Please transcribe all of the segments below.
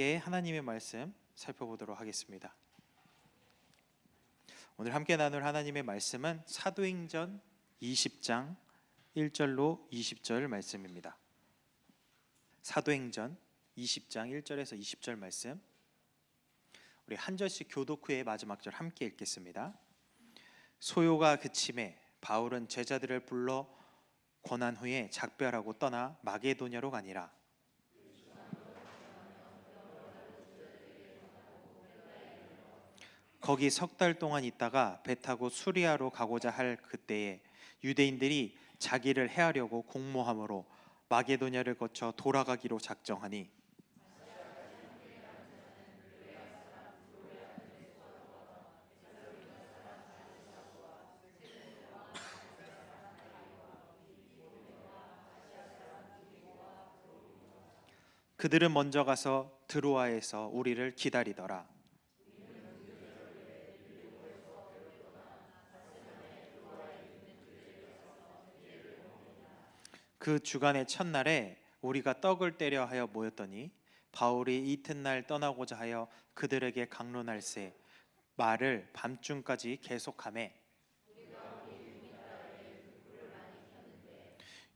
함께 하나님의 말씀 살펴보도록 하겠습니다. 오늘 함께 나눌 하나님의 말씀은 사도행전 20장 1절로 20절 말씀입니다. 사도행전 20장 1절에서 20절 말씀, 우리 한 절씩 교독 후에 마지막 절 함께 읽겠습니다. 소요가 그침에 바울은 제자들을 불러 권한 후에 작별하고 떠나 마게도냐로 가니라. 거기 석 달 동안 있다가 배 타고 수리아로 가고자 할 그때에 유대인들이 자기를 해하려고 공모함으로 마게도냐를 거쳐 돌아가기로 작정하니 그들은 먼저 가서 드로아에서 우리를 기다리더라. 그 주간의 첫날에 우리가 떡을 떼려 하여 모였더니 바울이 이튿날 떠나고자 하여 그들에게 강론할세 말을 밤중까지 계속하매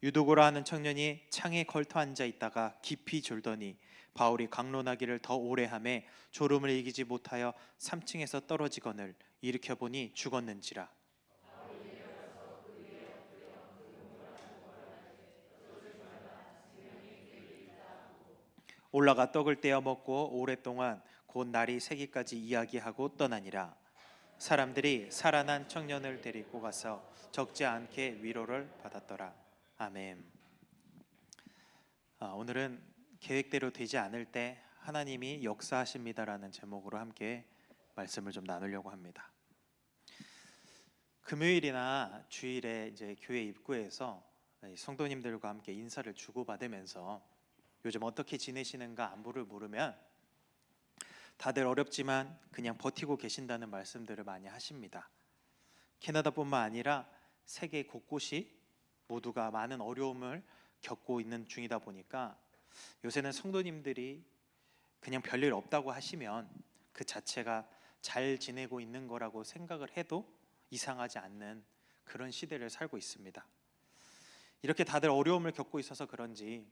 유두고라 하는 청년이 창에 걸터 앉아 있다가 깊이 졸더니 바울이 강론하기를 더 오래 하매 졸음을 이기지 못하여 3층에서 떨어지거늘 일으켜 보니 죽었는지라. 올라가 떡을 떼어 먹고 오랫동안 곧 날이 새기까지 이야기하고 떠나니라. 사람들이 살아난 청년을 데리고 가서 적지 않게 위로를 받았더라. 아멘. 오늘은 계획대로 되지 않을 때 하나님이 역사하십니다라는 제목으로 함께 말씀을 좀 나누려고 합니다. 금요일이나 주일에 이제 교회 입구에서 성도님들과 함께 인사를 주고받으면서 요즘 어떻게 지내시는가 안부를 물으면 다들 어렵지만 그냥 버티고 계신다는 말씀들을 많이 하십니다. 캐나다뿐만 아니라 세계 곳곳이 모두가 많은 어려움을 겪고 있는 중이다 보니까 요새는 성도님들이 그냥 별일 없다고 하시면 그 자체가 잘 지내고 있는 거라고 생각을 해도 이상하지 않는 그런 시대를 살고 있습니다. 이렇게 다들 어려움을 겪고 있어서 그런지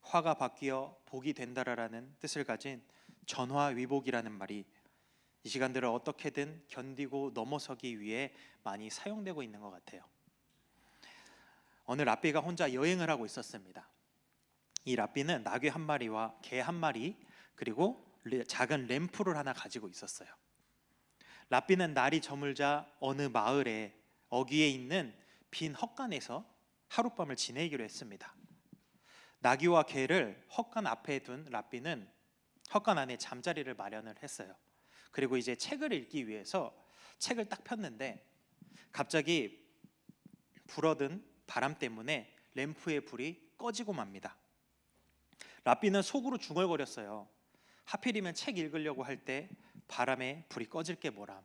화가 바뀌어 복이 된다라는 뜻을 가진 전화위복이라는 말이 이 시간들을 어떻게든 견디고 넘어서기 위해 많이 사용되고 있는 것 같아요. 어느 랍비가 혼자 여행을 하고 있었습니다. 이 랍비는 나귀 한 마리와 개 한 마리 그리고 작은 램프를 하나 가지고 있었어요. 랍비는 날이 저물자 어느 마을에 어귀에 있는 빈 헛간에서 하룻밤을 지내기로 했습니다. 나귀와 개를 헛간 앞에 둔 랍비는 헛간 안에 잠자리를 마련을 했어요. 그리고 이제 책을 읽기 위해서 책을 딱 폈는데 갑자기 불어든 바람 때문에 램프의 불이 꺼지고 맙니다. 랍비는 속으로 중얼거렸어요. 하필이면 책 읽으려고 할 때 바람에 불이 꺼질 게 뭐람.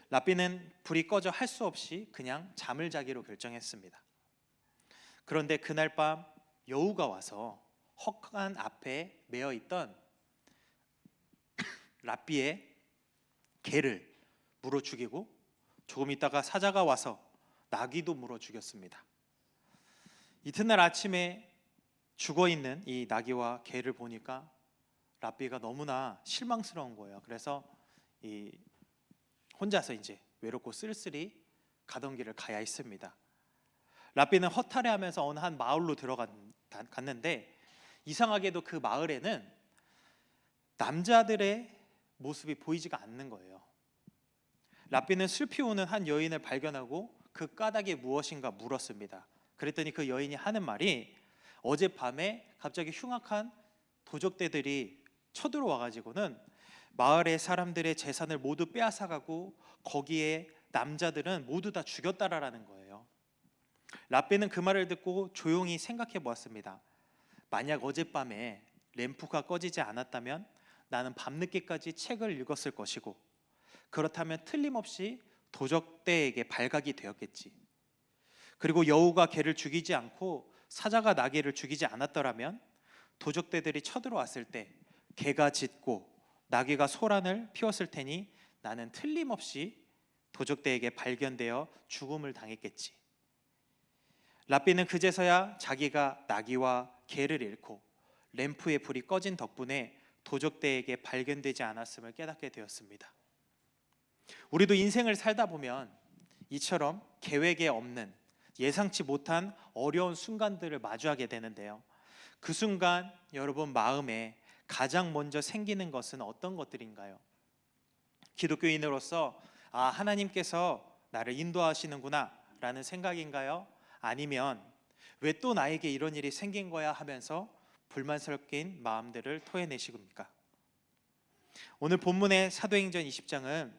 랍비는 불이 꺼져 할 수 없이 그냥 잠을 자기로 결정했습니다. 그런데 그날 밤 여우가 와서 헛간 앞에 매어 있던 랍비의 개를 물어 죽이고 조금 있다가 사자가 와서 나귀도 물어 죽였습니다. 이튿날 아침에 죽어있는 이 나귀와 개를 보니까 랍비가 너무나 실망스러운 거예요. 그래서 혼자서 이제 외롭고 쓸쓸히 가던 길을 가야 했습니다. 랍비는 허탈해하면서 어느 한 마을로 갔는데 이상하게도 그 마을에는 남자들의 모습이 보이지가 않는 거예요. 랍비는 슬피 우는 한 여인을 발견하고 그 까닭이 무엇인가 물었습니다. 그랬더니 그 여인이 하는 말이 어젯밤에 갑자기 흉악한 도적대들이 쳐들어와 가지고는 마을의 사람들의 재산을 모두 빼앗아가고 거기에 남자들은 모두 다 죽였다라는 거예요. 랍비는 그 말을 듣고 조용히 생각해 보았습니다. 만약 어젯밤에 램프가 꺼지지 않았다면 나는 밤늦게까지 책을 읽었을 것이고 그렇다면 틀림없이 도적대에게 발각이 되었겠지. 그리고 여우가 개를 죽이지 않고 사자가 나귀를 죽이지 않았더라면 도적대들이 쳐들어왔을 때 개가 짖고 나귀가 소란을 피웠을 테니 나는 틀림없이 도적대에게 발견되어 죽음을 당했겠지. 랍비는 그제서야 자기가 나귀와 개를 잃고 램프의 불이 꺼진 덕분에 도적대에게 발견되지 않았음을 깨닫게 되었습니다. 우리도 인생을 살다 보면 이처럼 계획에 없는 예상치 못한 어려운 순간들을 마주하게 되는데요. 그 순간 여러분 마음에 가장 먼저 생기는 것은 어떤 것들인가요? 기독교인으로서 하나님께서 나를 인도하시는구나 라는 생각인가요? 아니면 왜 또 나에게 이런 일이 생긴 거야 하면서 불만스럽긴 마음들을 토해내시겁니까? 오늘 본문의 사도행전 20장은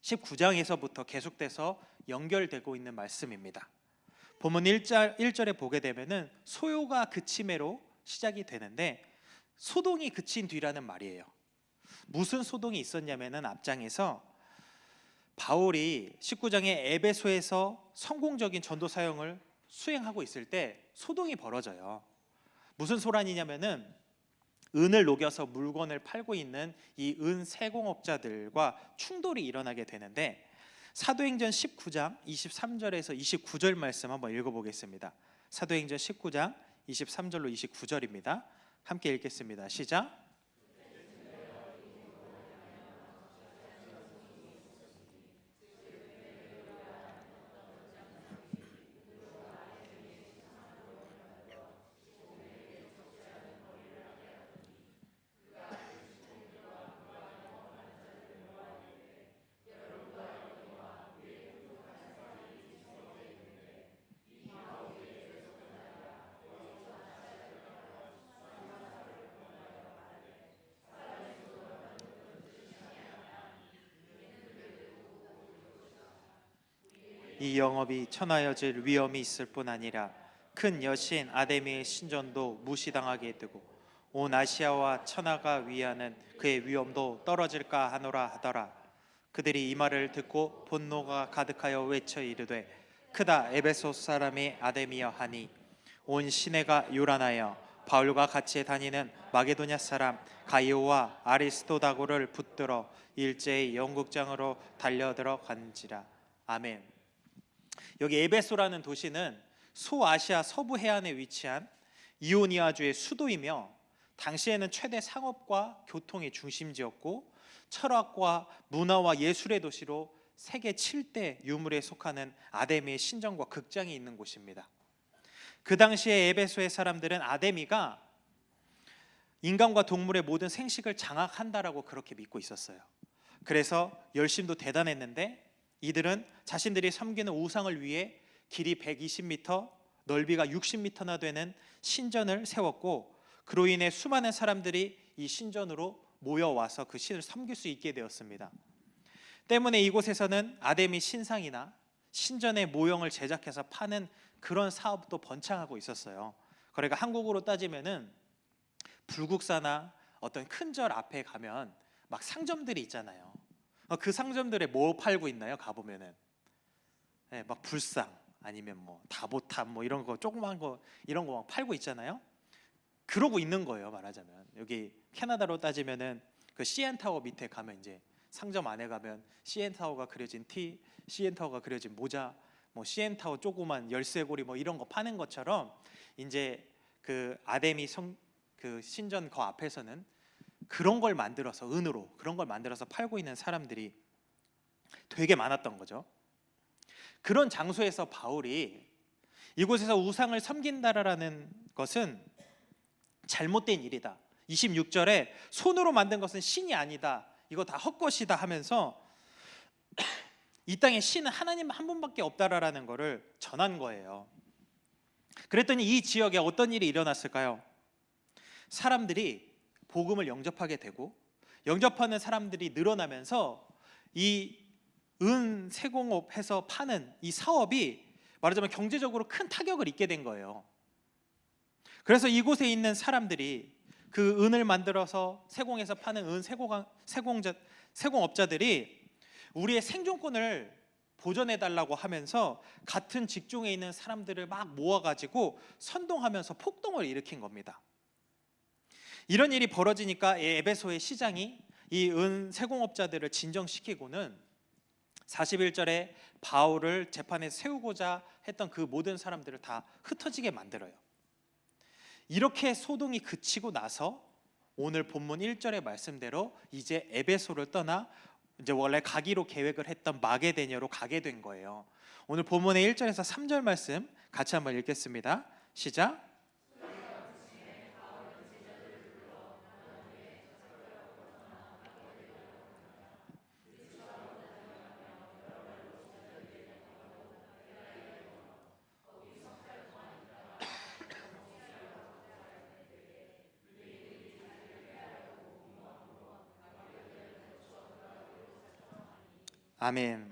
19장에서부터 계속돼서 연결되고 있는 말씀입니다. 본문 1절에 보게 되면은 소요가 그침에로 시작이 되는데 소동이 그친 뒤라는 말이에요. 무슨 소동이 있었냐면은 앞장에서 바울이 19장의 에베소에서 성공적인 전도 사역을 수행하고 있을 때 소동이 벌어져요. 무슨 소란이냐면은 은을 녹여서 물건을 팔고 있는 이 은 세공업자들과 충돌이 일어나게 되는데 사도행전 19장 23절에서 29절 말씀 한번 읽어보겠습니다. 사도행전 19장 23절로 29절입니다. 함께 읽겠습니다. 시작. 이 영업이 천하여질 위험이 있을 뿐 아니라 큰 여신 아데미의 신전도 무시당하게 되고 온 아시아와 천하가 위하는 그의 위엄도 떨어질까 하노라 하더라. 그들이 이 말을 듣고 분노가 가득하여 외쳐 이르되 크다 에베소 사람이 아데미여 하니 온 시내가 요란하여 바울과 같이 다니는 마게도냐 사람 가이오와 아리스토다고를 붙들어 일제히 영국장으로 달려들어 간지라. 아멘. 여기 에베소라는 도시는 소아시아 서부 해안에 위치한 이오니아주의 수도이며 당시에는 최대 상업과 교통의 중심지였고 철학과 문화와 예술의 도시로 세계 7대 유물에 속하는 아데미의 신전과 극장이 있는 곳입니다. 그 당시에 에베소의 사람들은 아데미가 인간과 동물의 모든 생식을 장악한다라고 그렇게 믿고 있었어요. 그래서 열심도 대단했는데 이들은 자신들이 섬기는 우상을 위해 길이 120m, 넓이가 60m나 되는 신전을 세웠고 그로 인해 수많은 사람들이 이 신전으로 모여와서 그 신을 섬길 수 있게 되었습니다. 때문에 이곳에서는 아데미 신상이나 신전의 모형을 제작해서 파는 그런 사업도 번창하고 있었어요. 그러니까 한국으로 따지면은 불국사나 어떤 큰 절 앞에 가면 막 상점들이 있잖아요. 그 상점들에 뭐 팔고 있나요? 가보면은 막 불상 아니면 뭐 다보탑 뭐 이런 거 조그만 거 이런 거 막 팔고 있잖아요. 그러고 있는 거예요. 말하자면 여기 캐나다로 따지면은 그 CN 타워 밑에 가면 이제 상점 안에 가면 CN 타워가 그려진 티, CN 타워가 그려진 모자, 뭐 CN 타워 조그만 열쇠고리 뭐 이런 거 파는 것처럼 이제 그 아데미 그 신전 그 앞에서는 그런 걸 만들어서 은으로 그런 걸 만들어서 팔고 있는 사람들이 되게 많았던 거죠. 그런 장소에서 바울이 이곳에서 우상을 섬긴다라는 것은 잘못된 일이다. 26절에 손으로 만든 것은 신이 아니다. 이거 다 헛것이다 하면서 이 땅에 신은 하나님 한 분밖에 없다라는 것을 전한 거예요. 그랬더니 이 지역에 어떤 일이 일어났을까요? 사람들이 복음을 영접하게 되고 영접하는 사람들이 늘어나면서 이 은 세공업해서 파는 이 사업이 말하자면 경제적으로 큰 타격을 입게 된 거예요. 그래서 이곳에 있는 사람들이 그 은을 만들어서 세공해서 파는 은 세공업자들이 우리의 생존권을 보전해달라고 하면서 같은 직종에 있는 사람들을 막 모아가지고 선동하면서 폭동을 일으킨 겁니다. 이런 일이 벌어지니까 이 에베소의 시장이 이 은 세공업자들을 진정시키고는 41절에 바울을 재판에 세우고자 했던 그 모든 사람들을 다 흩어지게 만들어요. 이렇게 소동이 그치고 나서 오늘 본문 1절의 말씀대로 이제 에베소를 떠나 이제 원래 가기로 계획을 했던 마게도냐로 가게 된 거예요. 오늘 본문의 1절에서 3절 말씀 같이 한번 읽겠습니다. 시작. 아멘.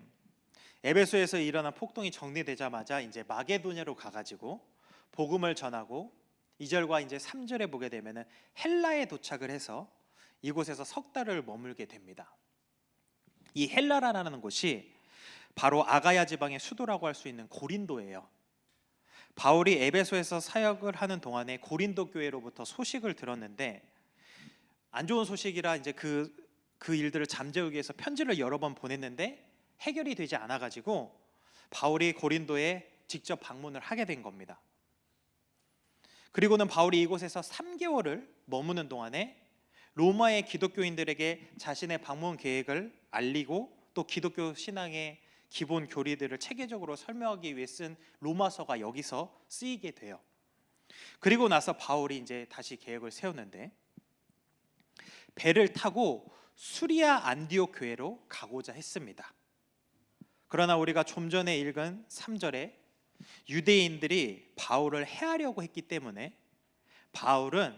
에베소에서 일어난 폭동이 정리되자마자 이제 마게도냐로 가가지고 복음을 전하고 2절과 이제 3절에 보게 되면은 헬라에 도착을 해서 이곳에서 석 달을 머물게 됩니다. 이 헬라라는 곳이 바로 아가야 지방의 수도라고 할 수 있는 고린도예요. 바울이 에베소에서 사역을 하는 동안에 고린도 교회로부터 소식을 들었는데 안 좋은 소식이라 이제 그 일들을 잠재우기 위해서 편지를 여러 번 보냈는데 해결이 되지 않아 가지고 바울이 고린도에 직접 방문을 하게 된 겁니다. 그리고는 바울이 이곳에서 3개월을 머무는 동안에 로마의 기독교인들에게 자신의 방문 계획을 알리고 또 기독교 신앙의 기본 교리들을 체계적으로 설명하기 위해 쓴 로마서가 여기서 쓰이게 돼요. 그리고 나서 바울이 이제 다시 계획을 세우는데 배를 타고 수리아 안디옥 교회로 가고자 했습니다. 그러나 우리가 좀 전에 읽은 3절에 유대인들이 바울을 해하려고 했기 때문에 바울은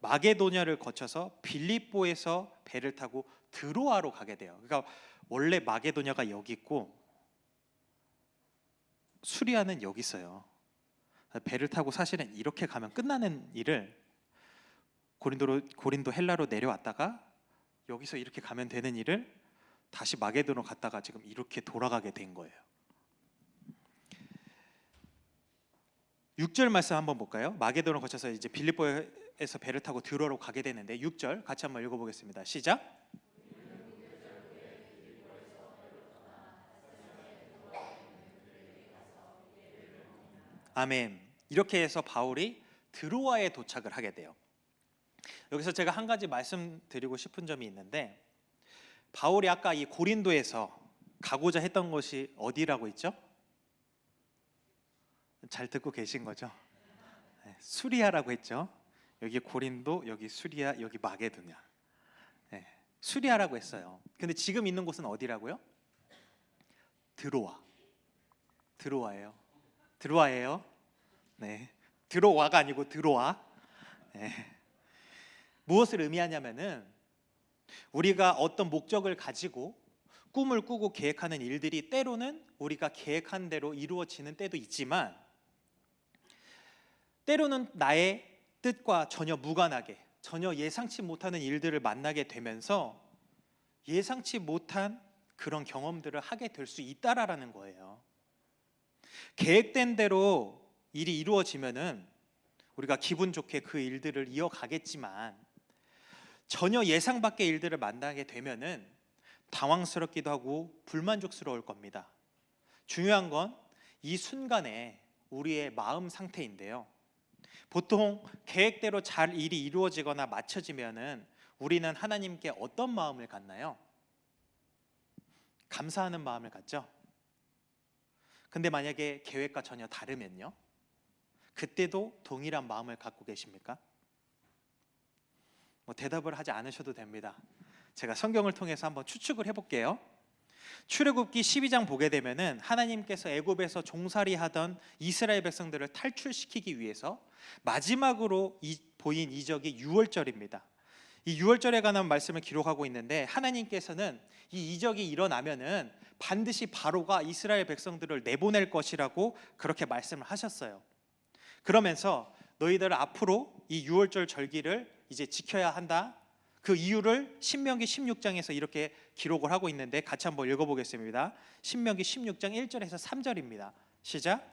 마게도냐를 거쳐서 빌립보에서 배를 타고 드로아로 가게 돼요. 그러니까 원래 마게도냐가 여기 있고 수리아는 여기 있어요. 배를 타고 사실은 이렇게 가면 끝나는 일을 고린도 헬라로 내려왔다가 여기서 이렇게 가면 되는 일을 다시 마게도로 갔다가 지금 이렇게 돌아가게 된 거예요. 6절 말씀 한번 볼까요? 마게도를 거쳐서 이제 빌립보에서 배를 타고 드로아로 가게 되는데 6절 같이 한번 읽어보겠습니다. 시작. 아멘. 이렇게 해서 바울이 드로아에 도착을 하게 돼요. 여기서 제가 한 가지 말씀드리고 싶은 점이 있는데 바울이 아까 이 고린도에서 가고자 했던 곳이 어디라고 했죠? 잘 듣고 계신 거죠? 네, 수리아라고 했죠. 여기 고린도, 여기 수리아, 여기 마게도냐. 네, 수리아라고 했어요. 근데 지금 있는 곳은 어디라고요? 드로아예요. 네, 드로아가 아니고 드로아. 네. 무엇을 의미하냐면은 우리가 어떤 목적을 가지고 꿈을 꾸고 계획하는 일들이 때로는 우리가 계획한 대로 이루어지는 때도 있지만 때로는 나의 뜻과 전혀 무관하게 전혀 예상치 못하는 일들을 만나게 되면서 예상치 못한 그런 경험들을 하게 될 수 있다라는 거예요. 계획된 대로 일이 이루어지면은 우리가 기분 좋게 그 일들을 이어가겠지만 전혀 예상 밖의 일들을 만나게 되면은 당황스럽기도 하고 불만족스러울 겁니다. 중요한 건 이 순간에 우리의 마음 상태인데요. 보통 계획대로 잘 일이 이루어지거나 맞춰지면은 우리는 하나님께 어떤 마음을 갖나요? 감사하는 마음을 갖죠. 근데 만약에 계획과 전혀 다르면요? 그때도 동일한 마음을 갖고 계십니까? 대답을 하지 않으셔도 됩니다. 제가 성경을 통해서 한번 추측을 해볼게요. 출애굽기 12장 보게 되면은 하나님께서 애굽에서 종살이하던 이스라엘 백성들을 탈출시키기 위해서 마지막으로 보인 이적이 유월절입니다. 이 유월절에 관한 말씀을 기록하고 있는데 하나님께서는 이 이적이 일어나면은 반드시 바로가 이스라엘 백성들을 내보낼 것이라고 그렇게 말씀을 하셨어요. 그러면서 너희들 앞으로 이 유월절 절기를 이제 지켜야 한다. 그 이유를 신명기 16장에서 이렇게 기록을 하고 있는데 같이 한번 읽어보겠습니다. 신명기 16장 1절에서 3절입니다. 시작.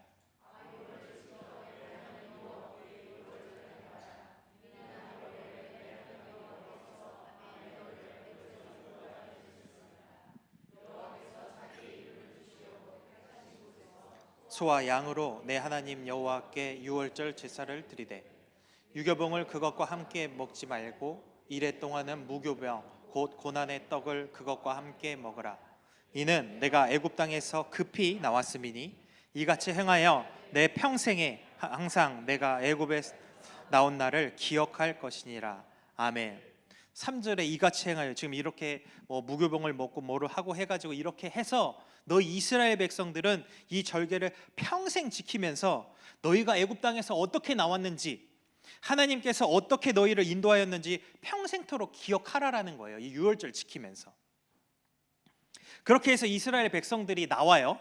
소와 양으로 내 하나님 여호와께 유월절 제사를 드리되 유교병을 그것과 함께 먹지 말고 이래 동안은 무교병 곧 고난의 떡을 그것과 함께 먹으라. 이는 내가 애굽 땅에서 급히 나왔음이니 이같이 행하여 내 평생에 항상 내가 애굽에 나온 날을 기억할 것이니라. 아멘. 3절에 이같이 행하여, 지금 이렇게 무교병을 먹고 뭐를 하고 해가지고 이렇게 해서 너희 이스라엘 백성들은 이 절개를 평생 지키면서 너희가 애굽 땅에서 어떻게 나왔는지, 하나님께서 어떻게 너희를 인도하였는지 평생토록 기억하라라는 거예요. 이 유월절 지키면서. 그렇게 해서 이스라엘 백성들이 나와요.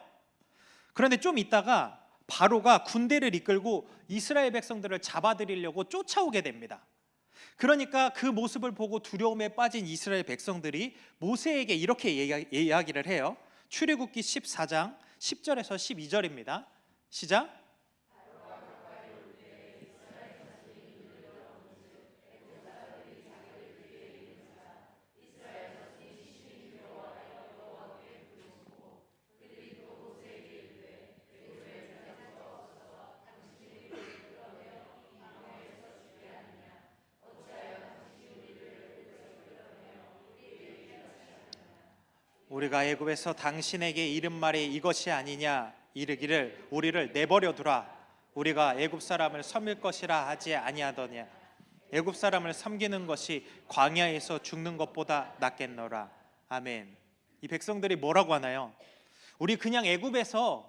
그런데 좀 있다가 바로가 군대를 이끌고 이스라엘 백성들을 잡아들이려고 쫓아오게 됩니다. 그러니까 그 모습을 보고 두려움에 빠진 이스라엘 백성들이 모세에게 이렇게 이야기를 해요. 출애굽기 14장 10절에서 12절입니다. 시작. 우리가 애굽에서 당신에게 이른 말이 이것이 아니냐 이르기를 우리를 내버려 두라. 우리가 애굽 사람을 섬길 것이라 하지 아니하더냐. 애굽 사람을 섬기는 것이 광야에서 죽는 것보다 낫겠노라. 아멘. 이 백성들이 뭐라고 하나요? 우리 그냥 애굽에서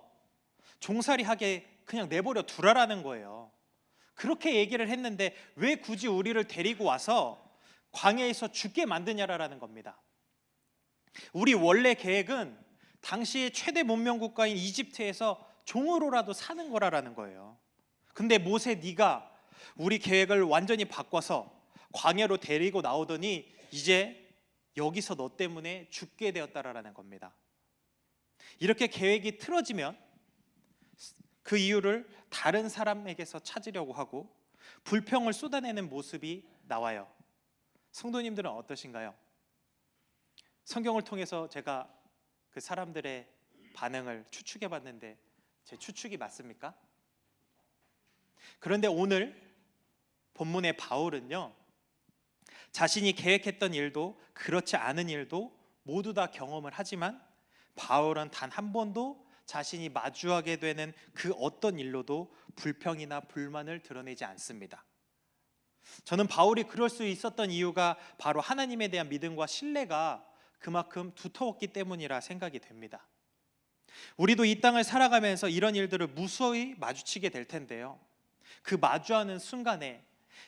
종살이하게 그냥 내버려 두라라는 거예요. 그렇게 얘기를 했는데 왜 굳이 우리를 데리고 와서 광야에서 죽게 만드냐라는 겁니다. 우리 원래 계획은 당시의 최대 문명 국가인 이집트에서 종으로라도 사는 거라는 거예요. 근데 모세, 네가 우리 계획을 완전히 바꿔서 광야로 데리고 나오더니 이제 여기서 너 때문에 죽게 되었다라는 겁니다. 이렇게 계획이 틀어지면 그 이유를 다른 사람에게서 찾으려고 하고 불평을 쏟아내는 모습이 나와요. 성도님들은 어떠신가요? 성경을 통해서 제가 그 사람들의 반응을 추측해 봤는데 제 추측이 맞습니까? 그런데 오늘 본문의 바울은요, 자신이 계획했던 일도 그렇지 않은 일도 모두 다 경험을 하지만 바울은 단 한 번도 자신이 마주하게 되는 그 어떤 일로도 불평이나 불만을 드러내지 않습니다. 저는 바울이 그럴 수 있었던 이유가 바로 하나님에 대한 믿음과 신뢰가 그만큼 두터웠기 때문이라 생각이 됩니다. 우리도 이 땅을 살아가면서 이런 일들을 무수히 마주치게 될 텐데요, 그 마주하는 순간에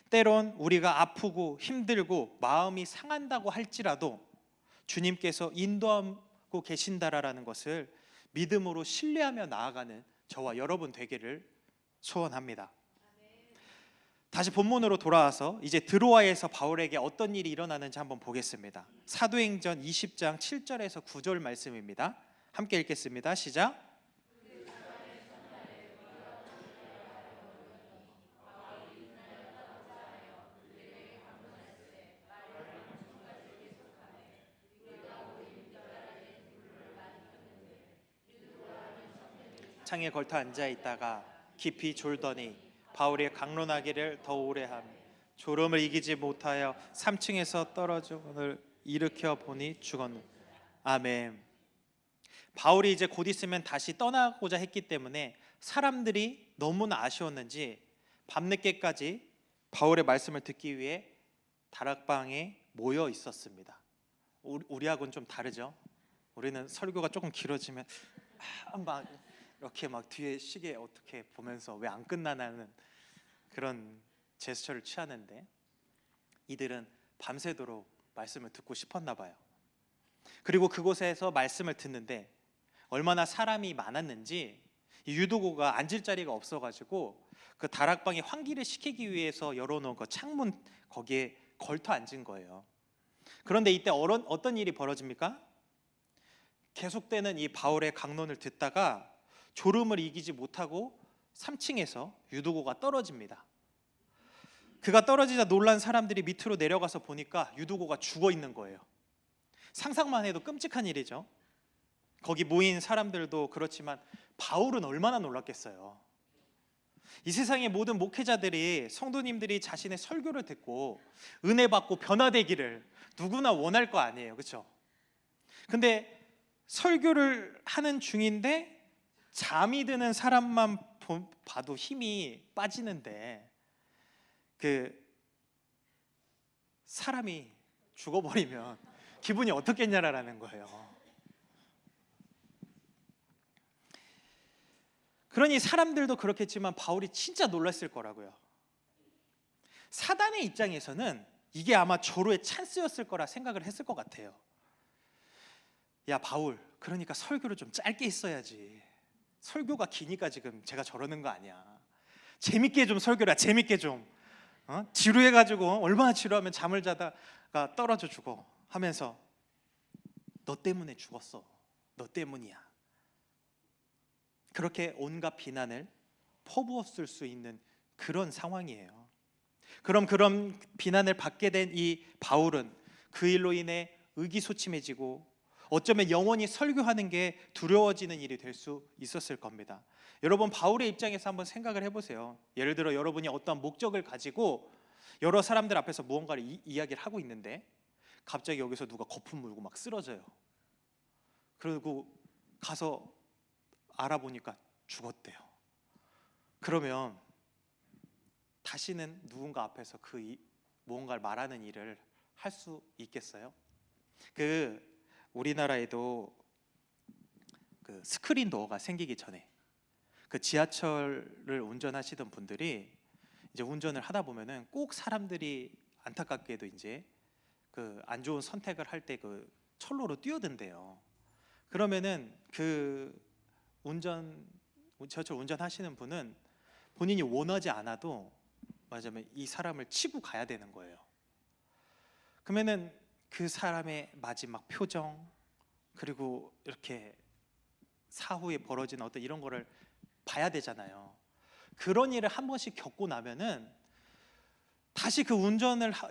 때론 우리가 아프고 힘들고 마음이 상한다고 할지라도 주님께서 인도하고 계신다라는 것을 믿음으로 신뢰하며 나아가는 저와 여러분 되기를 소원합니다. 다시 본문으로 돌아와서 이제 드로아에서 바울에게 어떤 일이 일어나는지 한번 보겠습니다. 사도행전 20장 7절에서 9절 말씀입니다. 함께 읽겠습니다. 시작. 창에 걸터 앉아 있다가 깊이 졸더니 바울이 강론하기를 더 오래 함 졸음을 이기지 못하여 3층에서 떨어져 오늘 일으켜 보니 죽었노. 아멘. 바울이 이제 곧 있으면 다시 떠나고자 했기 때문에 사람들이 너무나 아쉬웠는지 밤늦게까지 바울의 말씀을 듣기 위해 다락방에 모여 있었습니다. 우리하고는 좀 다르죠. 우리는 설교가 조금 길어지면 막 이렇게 막 뒤에 시계 어떻게 보면서 왜 안 끝나나는 그런 제스처를 취하는데 이들은 밤새도록 말씀을 듣고 싶었나 봐요. 그리고 그곳에서 말씀을 듣는데 얼마나 사람이 많았는지 유도고가 앉을 자리가 없어가지고 그 다락방에 환기를 시키기 위해서 열어놓은 그 창문 거기에 걸터 앉은 거예요. 그런데 이때 어떤 일이 벌어집니까? 계속되는 이 바울의 강론을 듣다가 졸음을 이기지 못하고 3층에서 유두고가 떨어집니다. 그가 떨어지자 놀란 사람들이 밑으로 내려가서 보니까 유두고가 죽어 있는 거예요. 상상만 해도 끔찍한 일이죠. 거기 모인 사람들도 그렇지만 바울은 얼마나 놀랐겠어요. 이 세상의 모든 목회자들이, 성도님들이 자신의 설교를 듣고 은혜 받고 변화되기를 누구나 원할 거 아니에요, 그렇죠? 근데 설교를 하는 중인데 잠이 드는 사람만 봐도 힘이 빠지는데 그 사람이 죽어버리면 기분이 어떻겠냐라는 거예요. 그러니 사람들도 그렇겠지만 바울이 진짜 놀랐을 거라고요. 사단의 입장에서는 이게 아마 절호의 찬스였을 거라 생각을 했을 것 같아요. 야 바울, 그러니까 설교를 좀 짧게 했어야지. 설교가 기니까 지금 제가 저러는 거 아니야. 재밌게 좀 설교라, 재밌게 좀. 지루해가지고 얼마나 지루하면 잠을 자다가 떨어져 죽어 하면서 너 때문에 죽었어. 너 때문이야. 그렇게 온갖 비난을 퍼부었을 수 있는 그런 상황이에요. 그럼 그런 비난을 받게 된 이 바울은 그 일로 인해 의기소침해지고 어쩌면 영원히 설교하는 게 두려워지는 일이 될 수 있었을 겁니다. 여러분, 바울의 입장에서 한번 생각을 해보세요. 예를 들어 여러분이 어떤 목적을 가지고 여러 사람들 앞에서 무언가를 이야기를 하고 있는데 갑자기 여기서 누가 거품 물고 막 쓰러져요. 그리고 가서 알아보니까 죽었대요. 그러면 다시는 누군가 앞에서 무언가를 말하는 일을 할 수 있겠어요? 우리나라에도 스크린 도어가 생기기 전에 지하철을 운전하시던 분들이 이제 운전을 하다 보면은 꼭 사람들이 안타깝게도 이제 안 좋은 선택을 할 때 철로로 뛰어든대요. 그러면은 지하철 운전하시는 분은 본인이 원하지 않아도 말하자면 이 사람을 치고 가야 되는 거예요. 그러면은 그 사람의 마지막 표정, 그리고 이렇게 사후에 벌어진 어떤 이런 거를 봐야 되잖아요. 그런 일을 한 번씩 겪고 나면은 다시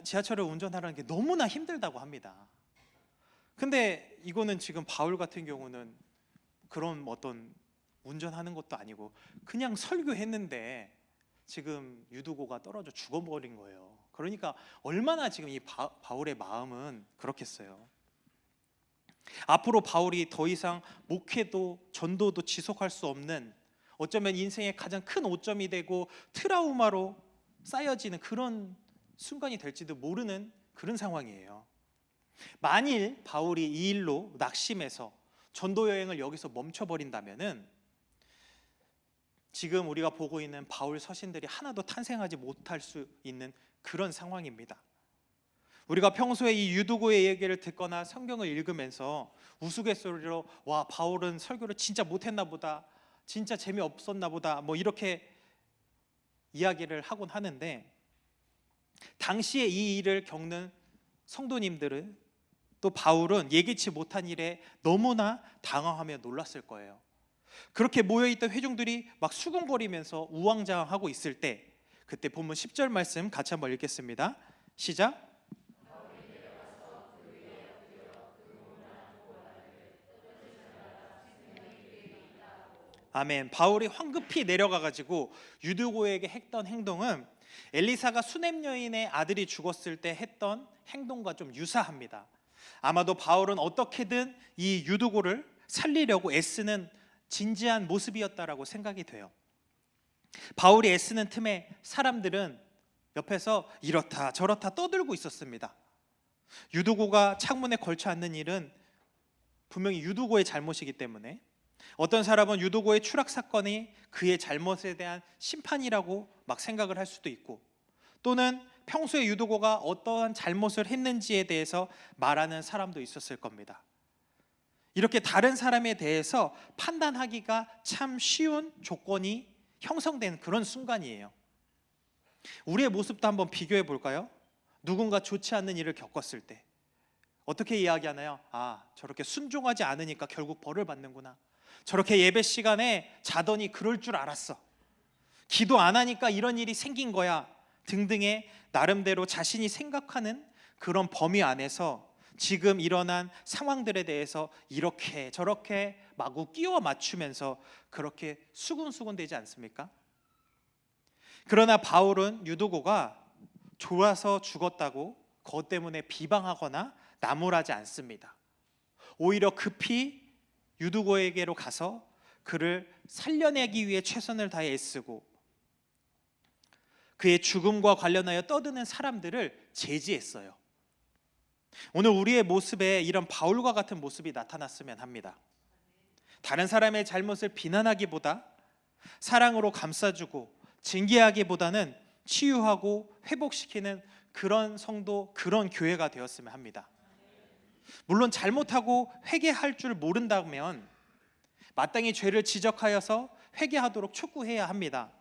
지하철을 운전하라는 게 너무나 힘들다고 합니다. 근데 이거는 지금 바울 같은 경우는 그런 어떤 운전하는 것도 아니고 그냥 설교했는데 지금 유두고가 떨어져 죽어버린 거예요. 그러니까 얼마나 지금 이 바울의 마음은 그렇겠어요. 앞으로 바울이 더 이상 목회도 전도도 지속할 수 없는, 어쩌면 인생의 가장 큰 오점이 되고 트라우마로 쌓여지는 그런 순간이 될지도 모르는 그런 상황이에요. 만일 바울이 이 일로 낙심해서 전도 여행을 여기서 멈춰버린다면은 지금 우리가 보고 있는 바울 서신들이 하나도 탄생하지 못할 수 있는 그런 상황입니다. 우리가 평소에 이 유두고의 얘기를 듣거나 성경을 읽으면서 우스갯소리로 와 바울은 설교를 진짜 못했나 보다, 진짜 재미없었나 보다, 뭐 이렇게 이야기를 하곤 하는데 당시에 이 일을 겪는 성도님들은 또 바울은 예기치 못한 일에 너무나 당황하며 놀랐을 거예요. 그렇게 모여있던 회중들이 막 수군거리면서 우왕좌왕하고 있을 때 그때 본문 10절 말씀 같이 한번 읽겠습니다. 시작. 아멘. 바울이 황급히 내려가가지고 유두고에게 했던 행동은 엘리사가 수냄 여인의 아들이 죽었을 때 했던 행동과 좀 유사합니다. 아마도 바울은 어떻게든 이 유두고를 살리려고 애쓰는 진지한 모습이었다라고 생각이 돼요. 바울이 애쓰는 틈에 사람들은 옆에서 이렇다 저렇다 떠들고 있었습니다. 유두고가 창문에 걸쳐 앉는 일은 분명히 유두고의 잘못이기 때문에 어떤 사람은 유두고의 추락 사건이 그의 잘못에 대한 심판이라고 막 생각을 할 수도 있고, 또는 평소에 유두고가 어떠한 잘못을 했는지에 대해서 말하는 사람도 있었을 겁니다. 이렇게 다른 사람에 대해서 판단하기가 참 쉬운 조건이 형성된 그런 순간이에요. 우리의 모습도 한번 비교해 볼까요? 누군가 좋지 않는 일을 겪었을 때 어떻게 이야기하나요? 아, 저렇게 순종하지 않으니까 결국 벌을 받는구나. 저렇게 예배 시간에 자더니 그럴 줄 알았어. 기도 안 하니까 이런 일이 생긴 거야. 등등의 나름대로 자신이 생각하는 그런 범위 안에서 지금 일어난 상황들에 대해서 이렇게 저렇게 마구 끼워 맞추면서 그렇게 수군수군 되지 않습니까? 그러나 바울은 유두고가 좋아서 죽었다고 그것 때문에 비방하거나 나무라지 않습니다. 오히려 급히 유두고에게로 가서 그를 살려내기 위해 최선을 다해 애쓰고 그의 죽음과 관련하여 떠드는 사람들을 제지했어요. 오늘 우리의 모습에 이런 바울과 같은 모습이 나타났으면 합니다. 다른 사람의 잘못을 비난하기보다 사랑으로 감싸주고 징계하기보다는 치유하고 회복시키는 그런 성도, 그런 교회가 되었으면 합니다. 물론 잘못하고 회개할 줄 모른다면 마땅히 죄를 지적하여서 회개하도록 촉구해야 합니다.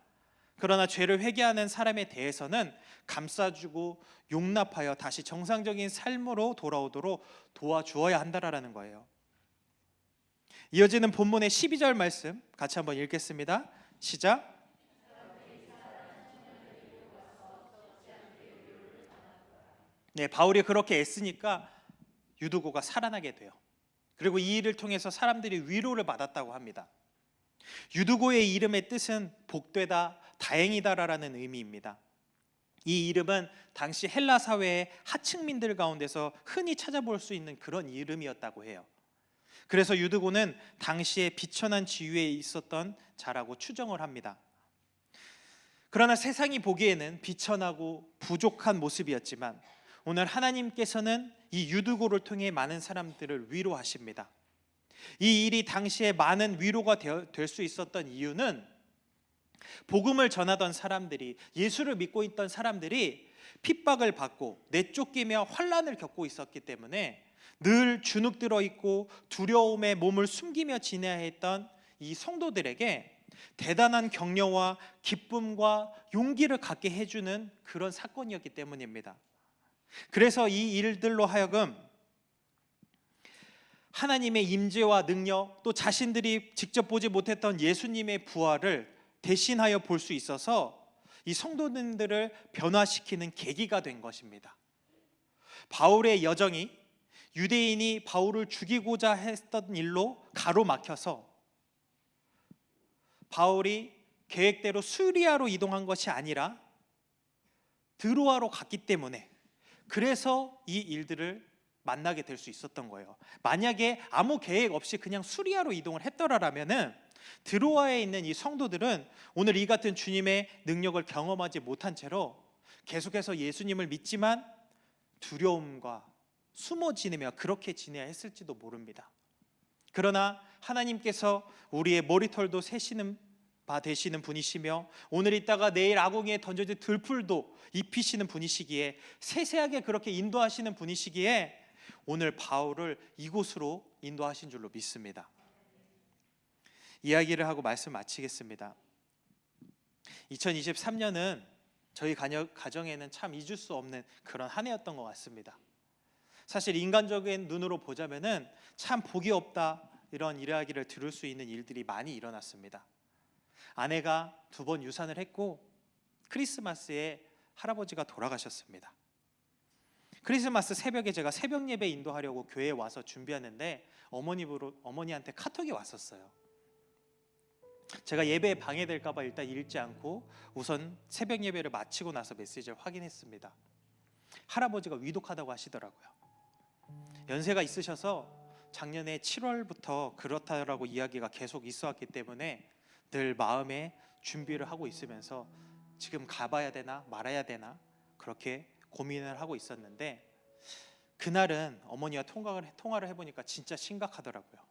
그러나 죄를 회개하는 사람에 대해서는 감싸주고 용납하여 다시 정상적인 삶으로 돌아오도록 도와주어야 한다라는 거예요. 이어지는 본문의 12절 말씀 같이 한번 읽겠습니다. 시작. 네, 바울이 그렇게 애쓰니까 유두고가 살아나게 돼요. 그리고 이 일을 통해서 사람들이 위로를 받았다고 합니다. 유두고의 이름의 뜻은 복되다, 다행이다라는 의미입니다. 이 이름은 당시 헬라 사회의 하층민들 가운데서 흔히 찾아볼 수 있는 그런 이름이었다고 해요. 그래서 유두고는 당시에 비천한 지위에 있었던 자라고 추정을 합니다. 그러나 세상이 보기에는 비천하고 부족한 모습이었지만 오늘 하나님께서는 이 유두고를 통해 많은 사람들을 위로하십니다. 이 일이 당시에 많은 위로가 될 수 있었던 이유는 복음을 전하던 사람들이, 예수를 믿고 있던 사람들이 핍박을 받고 내쫓기며 환난을 겪고 있었기 때문에 늘 주눅 들어 있고 두려움에 몸을 숨기며 지내야 했던 이 성도들에게 대단한 격려와 기쁨과 용기를 갖게 해주는 그런 사건이었기 때문입니다. 그래서 이 일들로 하여금 하나님의 임재와 능력, 또 자신들이 직접 보지 못했던 예수님의 부활을 대신하여 볼 수 있어서 이 성도님들을 변화시키는 계기가 된 것입니다. 바울의 여정이 유대인이 바울을 죽이고자 했던 일로 가로막혀서 바울이 계획대로 수리아로 이동한 것이 아니라 드로아로 갔기 때문에, 그래서 이 일들을 만나게 될 수 있었던 거예요. 만약에 아무 계획 없이 그냥 수리아로 이동을 했더라라면은 드로아에 있는 이 성도들은 오늘 이 같은 주님의 능력을 경험하지 못한 채로 계속해서 예수님을 믿지만 두려움과 숨어 지내며 그렇게 지내야 했을지도 모릅니다. 그러나 하나님께서 우리의 머리털도 세시는 바 되시는 분이시며 오늘 있다가 내일 아궁이에 던져질 들풀도 입히시는 분이시기에, 세세하게 그렇게 인도하시는 분이시기에 오늘 바울을 이곳으로 인도하신 줄로 믿습니다. 이야기를 하고 말씀 마치겠습니다. 2023년은 저희 가정에는 참 잊을 수 없는 그런 한 해였던 것 같습니다. 사실 인간적인 눈으로 보자면은 참 복이 없다, 이런 이야기를 들을 수 있는 일들이 많이 일어났습니다. 아내가 2번 유산을 했고 크리스마스에 할아버지가 돌아가셨습니다. 크리스마스 새벽에 제가 새벽 예배 인도하려고 교회에 와서 준비하는데 어머니한테 카톡이 왔었어요. 제가 예배에 방해될까 봐 일단 읽지 않고 우선 새벽 예배를 마치고 나서 메시지를 확인했습니다. 할아버지가 위독하다고 하시더라고요. 연세가 있으셔서 작년에 7월부터 그렇다라고 이야기가 계속 있어왔기 때문에 늘 마음에 준비를 하고 있으면서 지금 가봐야 되나 말아야 되나 그렇게 고민을 하고 있었는데, 그날은 어머니와 통화를 해보니까 진짜 심각하더라고요.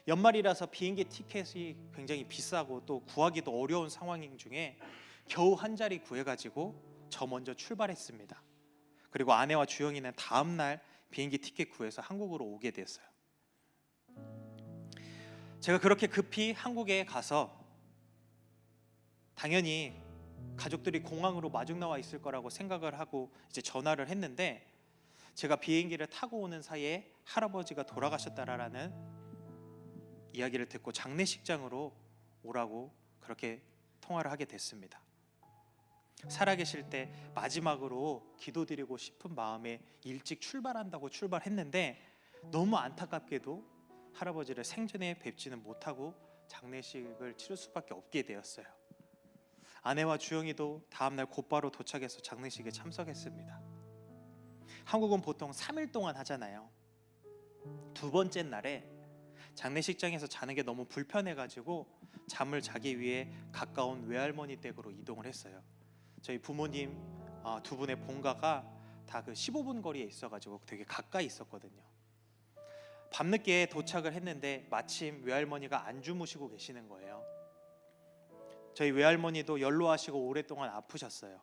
연말이라서 비행기 티켓이 굉장히 비싸고 또 구하기도 어려운 상황인 중에 겨우 한 자리 구해가지고 저 먼저 출발했습니다. 그리고 아내와 주영이는 다음 날 비행기 티켓 구해서 한국으로 오게 됐어요. 제가 그렇게 급히 한국에 가서 당연히 가족들이 공항으로 마중 나와 있을 거라고 생각을 하고 이제 전화를 했는데, 제가 비행기를 타고 오는 사이에 할아버지가 돌아가셨다라는 이야기를 듣고 장례식장으로 오라고 그렇게 통화를 하게 됐습니다. 살아계실 때 마지막으로 기도드리고 싶은 마음에 일찍 출발한다고 출발했는데 너무 안타깝게도 할아버지를 생전에 뵙지는 못하고 장례식을 치를 수밖에 없게 되었어요. 아내와 주영이도 다음날 곧바로 도착해서 장례식에 참석했습니다. 한국은 보통 3일 동안 하잖아요. 두 번째 날에 장례식장에서 자는 게 너무 불편해가지고 잠을 자기 위해 가까운 외할머니 댁으로 이동을 했어요. 저희 부모님 두 분의 본가가 다 그 15분 거리에 있어가지고 되게 가까이 있었거든요. 밤늦게 도착을 했는데 마침 외할머니가 안 주무시고 계시는 거예요. 저희 외할머니도 연로하시고 오랫동안 아프셨어요.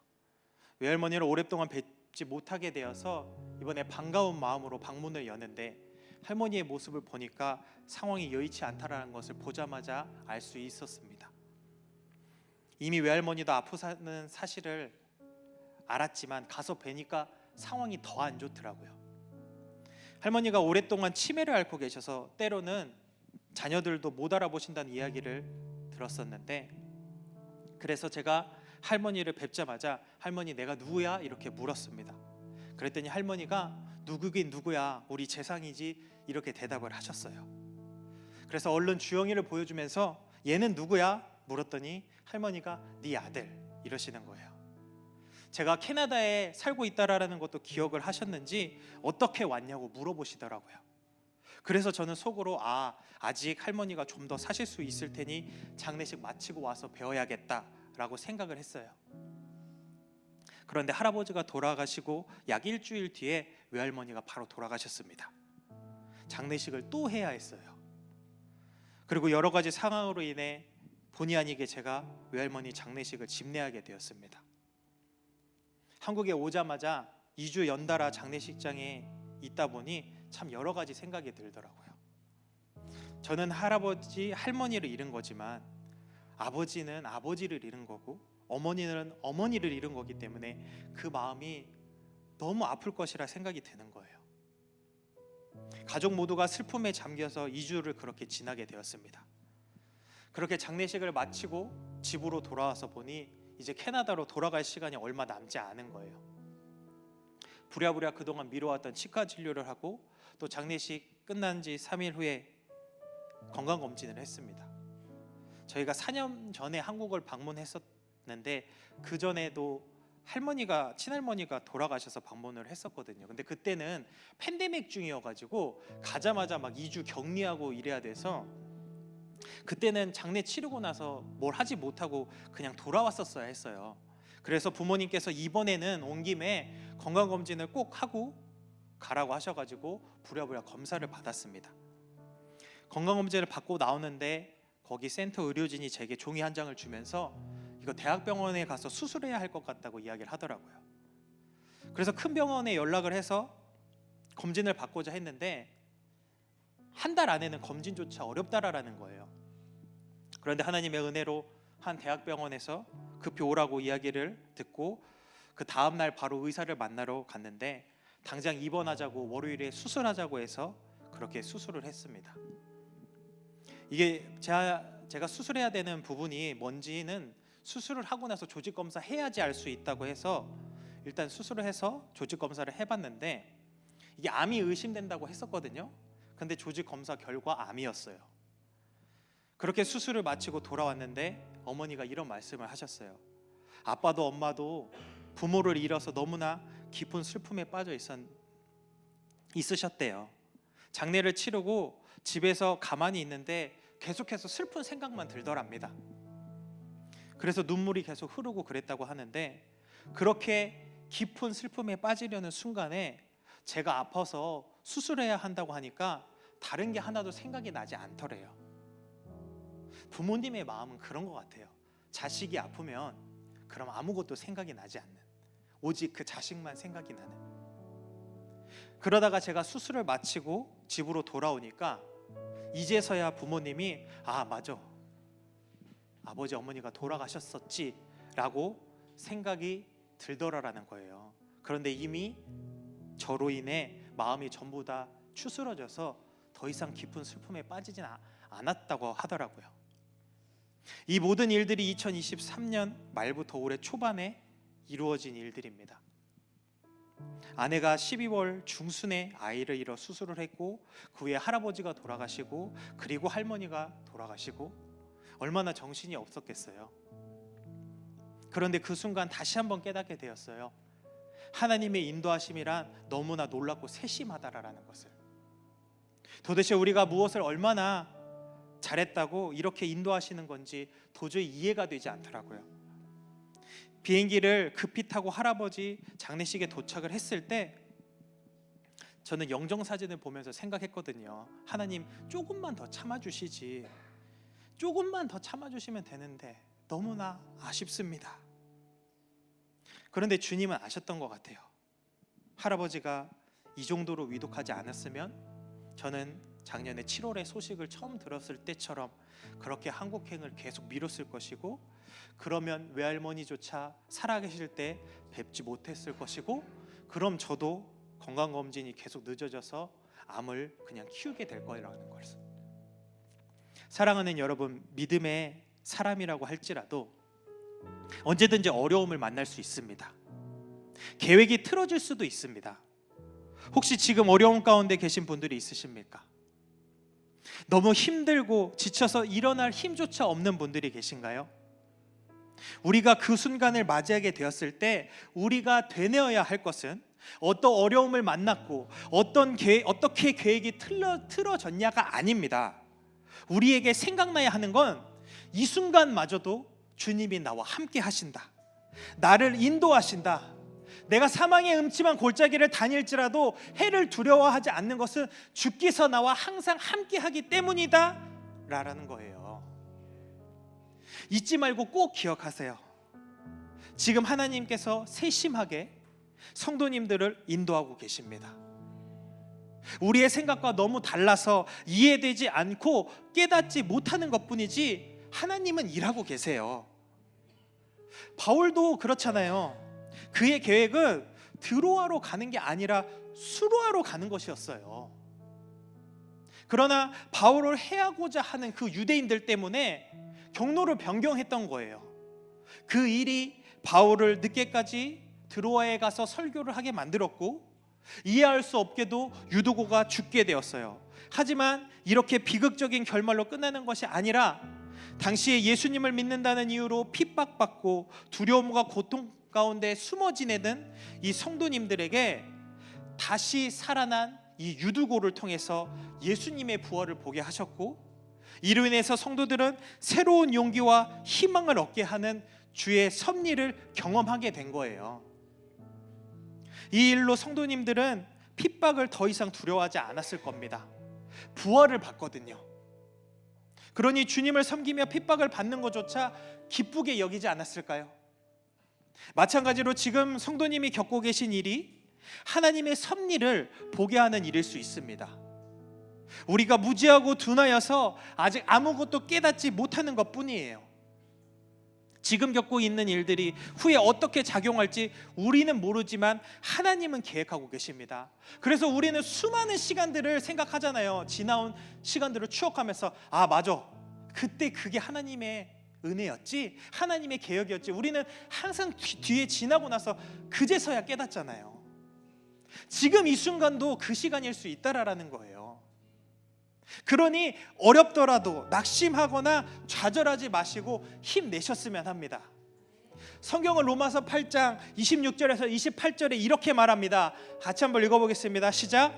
외할머니를 오랫동안 뵙지 못하게 되어서 이번에 반가운 마음으로 방문을 여는데 할머니의 모습을 보니까 상황이 여의치 않다라는 것을 보자마자 알 수 있었습니다. 이미 외할머니도 아프다는 사실을 알았지만 가서 뵈니까 상황이 더 안 좋더라고요. 할머니가 오랫동안 치매를 앓고 계셔서 때로는 자녀들도 못 알아보신다는 이야기를 들었었는데, 그래서 제가 할머니를 뵙자마자 할머니 내가 누구야? 이렇게 물었습니다. 그랬더니 할머니가 누구긴 누구야, 우리 재상이지, 이렇게 대답을 하셨어요. 그래서 얼른 주영이를 보여주면서 얘는 누구야? 물었더니 할머니가 네 아들 이러시는 거예요. 제가 캐나다에 살고 있다라는 것도 기억을 하셨는지 어떻게 왔냐고 물어보시더라고요. 그래서 저는 속으로 아직 할머니가 좀 더 사실 수 있을 테니 장례식 마치고 와서 배워야겠다라고 생각을 했어요. 그런데 할아버지가 돌아가시고 약 일주일 뒤에 외할머니가 바로 돌아가셨습니다. 장례식을 또 해야 했어요. 그리고 여러 가지 상황으로 인해 본의 아니게 제가 외할머니 장례식을 집례하게 되었습니다. 한국에 오자마자 2주 연달아 장례식장에 있다 보니 참 여러 가지 생각이 들더라고요. 저는 할아버지, 할머니를 잃은 거지만 아버지는 아버지를 잃은 거고 어머니는 어머니를 잃은 거기 때문에 그 마음이 너무 아플 것이라 생각이 드는 거예요. 가족 모두가 슬픔에 잠겨서 2주를 그렇게 지나게 되었습니다. 그렇게 장례식을 마치고 집으로 돌아와서 보니 이제 캐나다로 돌아갈 시간이 얼마 남지 않은 거예요. 부랴부랴 그동안 미뤄왔던 치과 진료를 하고 또 장례식 끝난 지 3일 후에 건강검진을 했습니다. 저희가 4년 전에 한국을 방문했었는데 그 전에도 친할머니가 돌아가셔서 방문을 했었거든요. 근데 그때는 팬데믹 중이어가지고 가자마자 막 2주 격리하고 이래야 돼서 그때는 장례 치르고 나서 뭘 하지 못하고 그냥 돌아왔었어야 했어요. 그래서 부모님께서 이번에는 온 김에 건강검진을 꼭 하고 가라고 하셔가지고 부랴부랴 검사를 받았습니다. 건강검진을 받고 나오는데 거기 센터 의료진이 제게 종이 한 장을 주면서 이거 대학병원에 가서 수술해야 할 것 같다고 이야기를 하더라고요. 그래서 큰 병원에 연락을 해서 검진을 받고자 했는데 한 달 안에는 검진조차 어렵다라는 거예요. 그런데 하나님의 은혜로 한 대학병원에서 급히 오라고 이야기를 듣고 그 다음 날 바로 의사를 만나러 갔는데 당장 입원하자고 월요일에 수술하자고 해서 그렇게 수술을 했습니다. 이게 제가 수술해야 되는 부분이 뭔지는 수술을 하고 나서 조직 검사 해야지 알 수 있다고 해서 일단 수술을 해서 조직 검사를 해봤는데 이게 암이 의심된다고 했었거든요. 근데 조직 검사 결과 암이었어요. 그렇게 수술을 마치고 돌아왔는데 어머니가 이런 말씀을 하셨어요. 아빠도 엄마도 부모를 잃어서 너무나 깊은 슬픔에 빠져 있으셨대요. 장례를 치르고 집에서 가만히 있는데 계속해서 슬픈 생각만 들더랍니다. 그래서 눈물이 계속 흐르고 그랬다고 하는데 그렇게 깊은 슬픔에 빠지려는 순간에 제가 아파서 수술해야 한다고 하니까 다른 게 하나도 생각이 나지 않더래요. 부모님의 마음은 그런 것 같아요. 자식이 아프면 그럼 아무것도 생각이 나지 않는, 오직 그 자식만 생각이 나는. 그러다가 제가 수술을 마치고 집으로 돌아오니까 이제서야 부모님이 맞아, 아버지 어머니가 돌아가셨었지 라고 생각이 들더라라는 거예요. 그런데 이미 저로 인해 마음이 전부 다 추스러져서 더 이상 깊은 슬픔에 빠지진 않았다고 하더라고요. 이 모든 일들이 2023년 말부터 올해 초반에 이루어진 일들입니다. 아내가 12월 중순에 아이를 잃어 수술을 했고, 그 후에 할아버지가 돌아가시고, 그리고 할머니가 돌아가시고, 얼마나 정신이 없었겠어요. 그런데 그 순간 다시 한번 깨닫게 되었어요. 하나님의 인도하심이란 너무나 놀랍고 세심하다라는 것을. 도대체 우리가 무엇을 얼마나 잘했다고 이렇게 인도하시는 건지 도저히 이해가 되지 않더라고요. 비행기를 급히 타고 할아버지 장례식에 도착을 했을 때 저는 영정사진을 보면서 생각했거든요. 하나님, 조금만 더 참아주시지, 조금만 더 참아주시면 되는데 너무나 아쉽습니다. 그런데 주님은 아셨던 것 같아요. 할아버지가 이 정도로 위독하지 않았으면 저는 작년에 7월에 소식을 처음 들었을 때처럼 그렇게 한국행을 계속 미뤘을 것이고, 그러면 외할머니조차 살아계실 때 뵙지 못했을 것이고, 그럼 저도 건강검진이 계속 늦어져서 암을 그냥 키우게 될 거라는 것을. 사랑하는 여러분, 믿음의 사람이라고 할지라도 언제든지 어려움을 만날 수 있습니다. 계획이 틀어질 수도 있습니다. 혹시 지금 어려움 가운데 계신 분들이 있으십니까? 너무 힘들고 지쳐서 일어날 힘조차 없는 분들이 계신가요? 우리가 그 순간을 맞이하게 되었을 때 우리가 되뇌어야 할 것은 어떤 어려움을 만났고 어떻게 계획이 틀어졌냐가 아닙니다. 우리에게 생각나야 하는 건 이 순간마저도 주님이 나와 함께 하신다, 나를 인도하신다, 내가 사망의 음침한 골짜기를 다닐지라도 해를 두려워하지 않는 것은 주께서 나와 항상 함께 하기 때문이다 라는 거예요. 잊지 말고 꼭 기억하세요. 지금 하나님께서 세심하게 성도님들을 인도하고 계십니다. 우리의 생각과 너무 달라서 이해되지 않고 깨닫지 못하는 것뿐이지 하나님은 일하고 계세요. 바울도 그렇잖아요. 그의 계획은 드로아로 가는 게 아니라 수로아로 가는 것이었어요. 그러나 바울을 해하고자 하는 그 유대인들 때문에 경로를 변경했던 거예요. 그 일이 바울을 늦게까지 드로아에 가서 설교를 하게 만들었고, 이해할 수 없게도 유두고가 죽게 되었어요. 하지만 이렇게 비극적인 결말로 끝나는 것이 아니라 당시에 예수님을 믿는다는 이유로 핍박받고 두려움과 고통 가운데 숨어 지내던 이 성도님들에게 다시 살아난 이 유두고를 통해서 예수님의 부활을 보게 하셨고, 이로 인해서 성도들은 새로운 용기와 희망을 얻게 하는 주의 섭리를 경험하게 된 거예요. 이 일로 성도님들은 핍박을 더 이상 두려워하지 않았을 겁니다. 부활을 받거든요. 그러니 주님을 섬기며 핍박을 받는 것조차 기쁘게 여기지 않았을까요? 마찬가지로 지금 성도님이 겪고 계신 일이 하나님의 섭리를 보게 하는 일일 수 있습니다. 우리가 무지하고 둔하여서 아직 아무것도 깨닫지 못하는 것뿐이에요. 지금 겪고 있는 일들이 후에 어떻게 작용할지 우리는 모르지만 하나님은 계획하고 계십니다. 그래서 우리는 수많은 시간들을 생각하잖아요. 지나온 시간들을 추억하면서 맞아, 그때 그게 하나님의 은혜였지, 하나님의 계획이었지. 우리는 항상 뒤에 지나고 나서 그제서야 깨닫잖아요. 지금 이 순간도 그 시간일 수 있다라는 거예요. 그러니 어렵더라도 낙심하거나 좌절하지 마시고 힘내셨으면 합니다. 성경은 로마서 8장 26절에서 28절에 이렇게 말합니다. 같이 한번 읽어보겠습니다. 시작.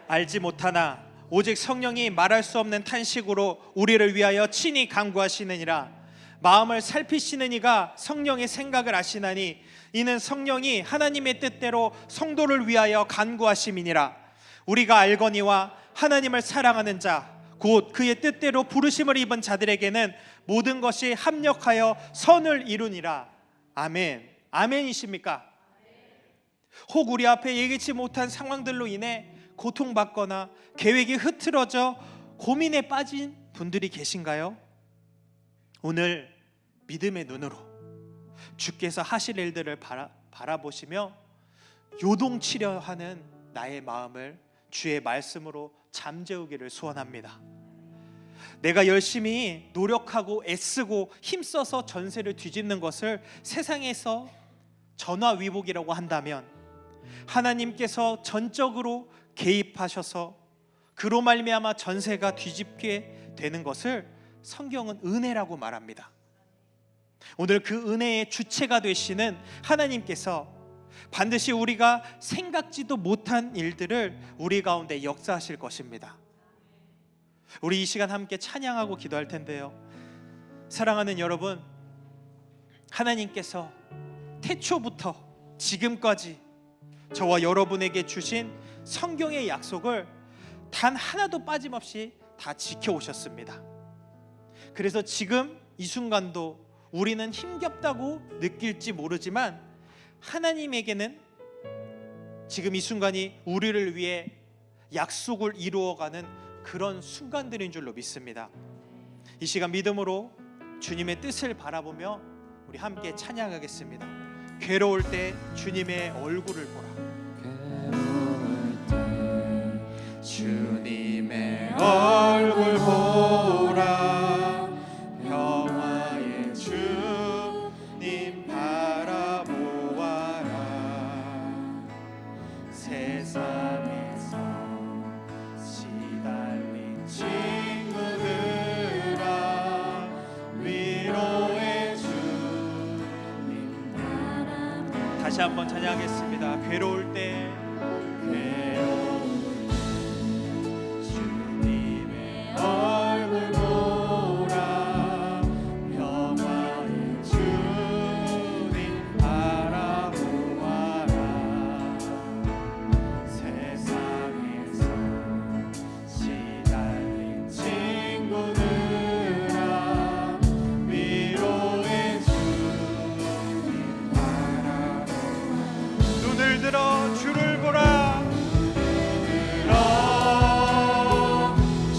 알지 못하나 오직 성령이 말할 수 없는 탄식으로 우리를 위하여 친히 간구하시느니라. 마음을 살피시는 이가 성령의 생각을 아시나니 이는 성령이 하나님의 뜻대로 성도를 위하여 간구하심이니라. 우리가 알거니와 하나님을 사랑하는 자 곧 그의 뜻대로 부르심을 입은 자들에게는 모든 것이 합력하여 선을 이루니라. 아멘. 아멘이십니까? 혹 우리 앞에 예기치 못한 상황들로 인해 고통받거나 계획이 흐트러져 고민에 빠진 분들이 계신가요? 오늘 믿음의 눈으로 주께서 하실 일들을 바라보시며 요동치려 하는 나의 마음을 주의 말씀으로 잠재우기를 소원합니다. 내가 열심히 노력하고 애쓰고 힘써서 전세를 뒤집는 것을 세상에서 전화위복이라고 한다면, 하나님께서 전적으로 개입하셔서 그로 말미암아 전세가 뒤집게 되는 것을 성경은 은혜라고 말합니다. 오늘 그 은혜의 주체가 되시는 하나님께서 반드시 우리가 생각지도 못한 일들을 우리 가운데 역사하실 것입니다. 우리 이 시간 함께 찬양하고 기도할 텐데요, 사랑하는 여러분, 하나님께서 태초부터 지금까지 저와 여러분에게 주신 성경의 약속을 단 하나도 빠짐없이 다 지켜오셨습니다. 그래서 지금 이 순간도 우리는 힘겹다고 느낄지 모르지만 하나님에게는 지금 이 순간이 우리를 위해 약속을 이루어가는 그런 순간들인 줄로 믿습니다. 이 시간 믿음으로 주님의 뜻을 바라보며 우리 함께 찬양하겠습니다. 괴로울 때 주님의 얼굴을 보라. 주님의 얼굴 보라. 평화의 주님 바라보아라. 세상에서 시달린 친구들아, 위로의 주님 바라보아라. 다시 한번 찬양하겠습니다. 괴로울 때 주를 보라.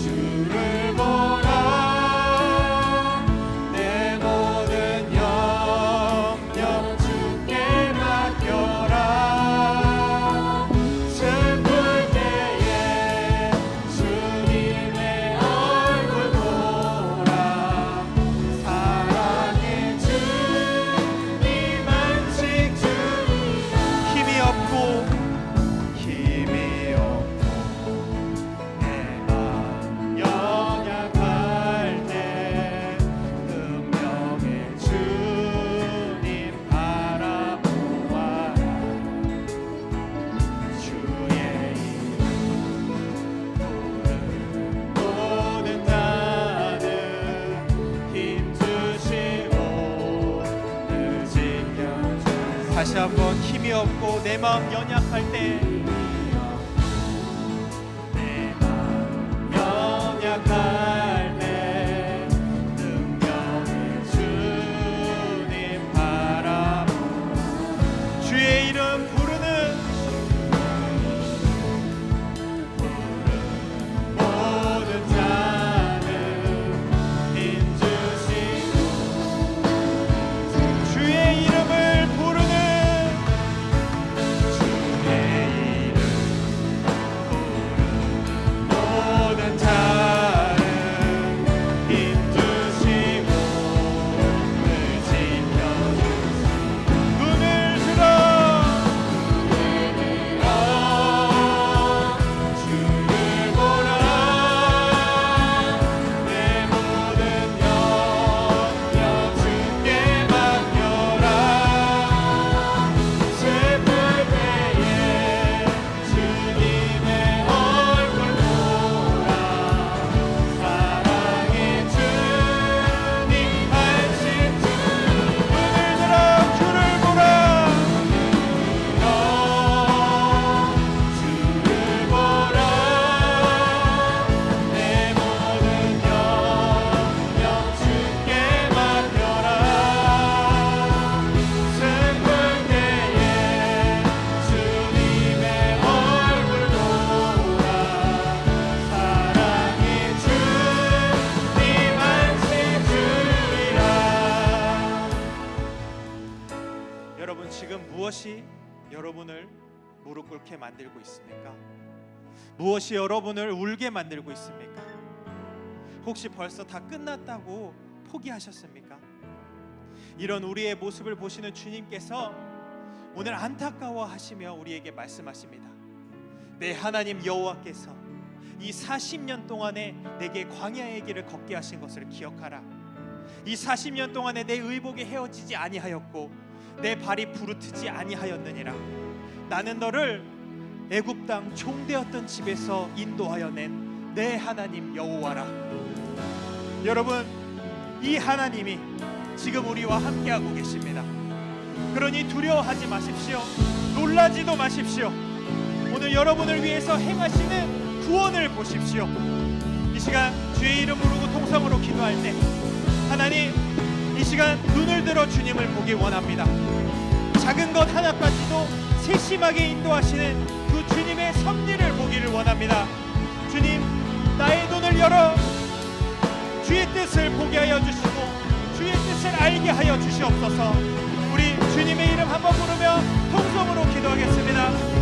주를 보라. 내 모든 염려 주께 맡겨라. 슬플 때에 주님의 얼굴 보라. 사랑의 주님 안식 주리라. 힘이 없고 내 마음 연약할 때 능력의 주님 바라보아라. 주의 이름 부르는 모든 자는 힘주시고 늘 지켜주시고. 다시 한번 힘이 없고 내 마음 연약할 때 내 마음 연약할 때 능력의 주님 바라보아. 주의 이름 부르는 모든 자는 힘주시고. 주의 이름을 부르는 주의 이름 부르는 모든 자는 힘주시고 늘 지켜주시고. 눈을 들어 주를 보라. 내 모든 염려 주께 맡겨라. 슬플 때에 주님의 얼굴 보라. 사랑의 주님 안식 주님. 눈을 들어 주를 보라. 주를 보라. 내 모든 염려 주께 맡겨라. 슬플 때에 주님의 얼굴 보라. 사랑의 주님 안식 주리라. 여러분, 지금 무엇이 여러분을 무릎 꿇게 만들고 있습니까? 무엇이 여러분을 울게 만들고 있습니까? 혹시 벌써 다 끝났다고 포기하셨습니까? 이런 우리의 모습을 보시는 주님께서 오늘 안타까워하시며 우리에게 말씀하십니다. 내 하나님 여호와께서 이 40년 동안에 내게 광야의 길을 걷게 하신 것을 기억하라. 이 40년 동안에 내 의복이 헤어지지 아니하였고 내 발이 부르트지 아니하였느니라. 나는 너를 애굽 땅 종되었던 집에서 인도하여 낸 내 하나님 여호와라. 여러분, 이 하나님이 지금 우리와 함께하고 계십니다. 그러니 두려워하지 마십시오. 놀라지도 마십시오. 오늘 여러분을 위해서 행하시는 구원을 보십시오. 이 시간 주의 이름 부르고 통성으로 기도할 때 하나님, 이 시간 눈을 들어 주님을 보기 원합니다. 작은 것 하나까지도 세심하게 인도하시는 그 주님의 섭리를 보기를 원합니다. 주님, 나의 눈을 열어 주의 뜻을 보게 하여 주시고 주의 뜻을 알게 하여 주시옵소서. 우리 주님의 이름 한번 부르며 통성으로 기도하겠습니다.